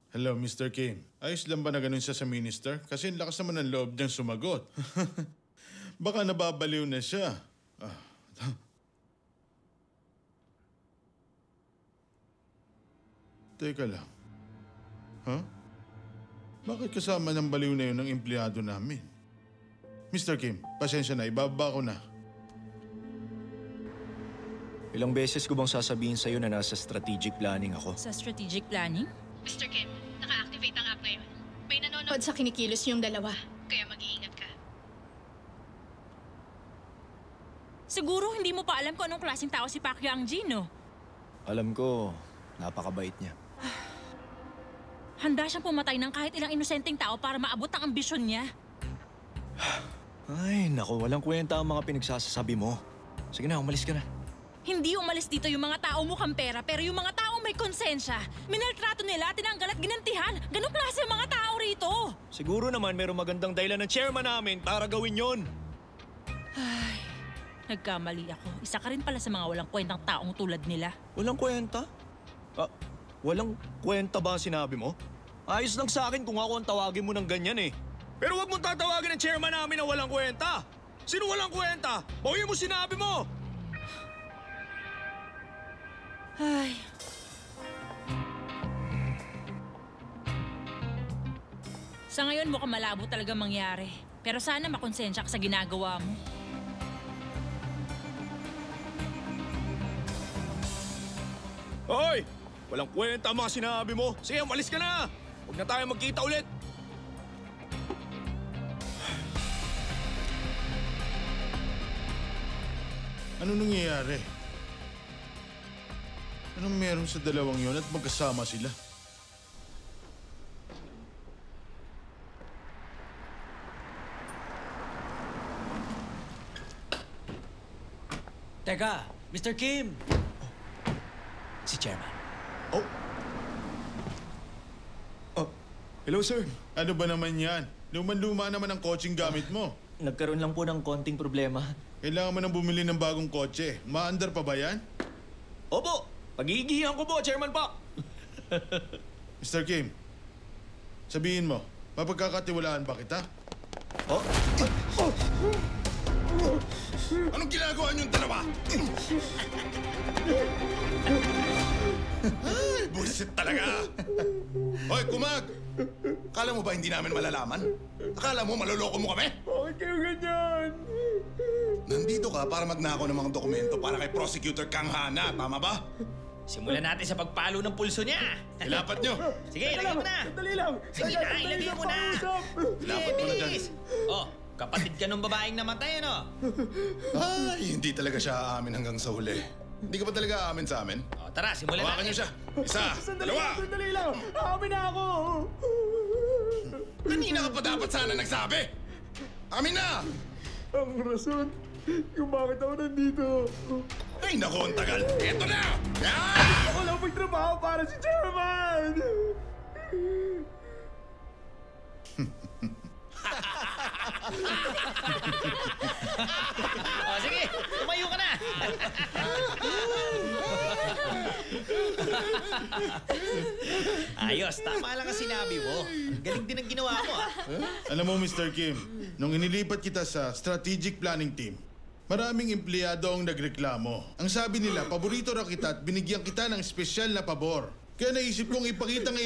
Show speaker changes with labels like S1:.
S1: Hello, Mr. Kim. Ayos lang ba na ganun siya sa minister? Kasi ang lakas naman ng loob niyang sumagot. Baka nababaliw na siya. Teka lang. Huh? Bakit kasama ng baliw na yun ng empleyado namin? Mr. Kim, pasensya na. Ibababa ko na.
S2: Ilang beses ko bang sasabihin sa'yo na nasa strategic planning ako?
S3: Sa strategic planning?
S4: Mr. Kim, naka-activate ang app ngayon. May nanonood sa kinikilos yung dalawa. Kaya mag-iingat ka.
S3: Siguro hindi mo pa alam kung anong klaseng tao si Pacquiao Ang-jin, no?
S2: Alam ko, napakabait niya.
S3: Handa siyang pumatay ng kahit ilang inosenteng tao para maabot ang ambisyon niya.
S2: Ay, naku, walang kwenta ang mga pinagsasasabi mo. Sige na, umalis ka na.
S3: Hindi umalis dito yung mga tao mukhang pera, pero yung mga tao may konsensya. Minaltrato nila, tinanggal at ginantihan. Ganong klase ang mga tao rito.
S2: Siguro naman mayroong magandang dahilan ng chairman namin para gawin yon.
S3: Ay, nagkamali ako. Isa ka rin pala sa mga walang kwentang taong tulad nila.
S2: Walang kwenta? Walang kwenta ba ang sinabi mo? Ayos lang sa akin kung ako ang tawagin mo ng ganyan eh. Pero wag mong tatawagin ng chairman namin na walang kwenta. Sino walang kwenta? Bawi mo sinabi mo!
S3: Ay. Sa ngayon mukhang malabo talaga mangyari. Pero sana makonsensya ka sa ginagawa mo.
S2: Hoy! Walang kwenta ang mga sinabi mo. Sige, umalis ka na! Huwag na tayo magkita ulit.
S1: Ano nangyayari? Anong meron sa dalawang yon at magkasama sila?
S5: Teka, Mr. Kim! Si Chairman.
S1: Oh!
S2: Hello, sir.
S1: Ano ba naman yan? Luman-luma naman ang kotseng gamit mo.
S5: Nagkaroon lang po ng konting problema.
S1: Kailangan mo nang bumili ng bagong kotse. Maandar pa ba yan?
S2: Opo! Pagigihan ko po, Chairman pa!
S1: Mr. Kim, sabihin mo, mapagkakatiwalaan ba kita?
S2: Oh?
S1: Anong ginagawa niyong dalawa? Ay, bullshit talaga! Hoy, kumag! Akala mo ba hindi namin malalaman? Akala mo maloloko mo kami?
S2: Bakit kayo ganyan?
S1: Nandito ka para magnakaw ng mga dokumento para kay Prosecutor Kang Hana, tama ba?
S6: Simulan natin sa pagpalo ng pulso niya.
S1: Ilapat niyo!
S6: Sige, ilagay mo na.
S2: Sandali lang!
S6: Sige na, ilagay mo na.
S1: Ilapat mo na dyan.
S6: Bilis. Oh, kapatid ka nung babaeng namatay, ano?
S1: Ay, hindi talaga siya aamin hanggang sa huli. Hindi ka pa talaga aamin sa amin?
S6: Oh, tara, simulan
S1: Hawakan
S6: natin.
S1: niyo siya. Isa, dalawa.
S2: Sandali lang! Amin na ako!
S1: Kanina ka pa dapat sana nagsabi. Amin na!
S2: Ang rason kung bakit ako nandito.
S1: Ay, naku, ang tagal. Eto na! Ah!
S2: Ako lang magtrabaho para si Chairman!
S6: Oh, sige, tumayo ka na. Ayos, tama lang ang sinabi mo. Galing din ang ginawa mo, ah.
S1: Alam mo, Mr. Kim, nung inilipat kita sa strategic planning team, maraming empleyado ang nagreklamo. Ang sabi nila, paborito raw kita at binigyan kita ng espesyal na pabor. Kaya naisip kong ipakita ngayon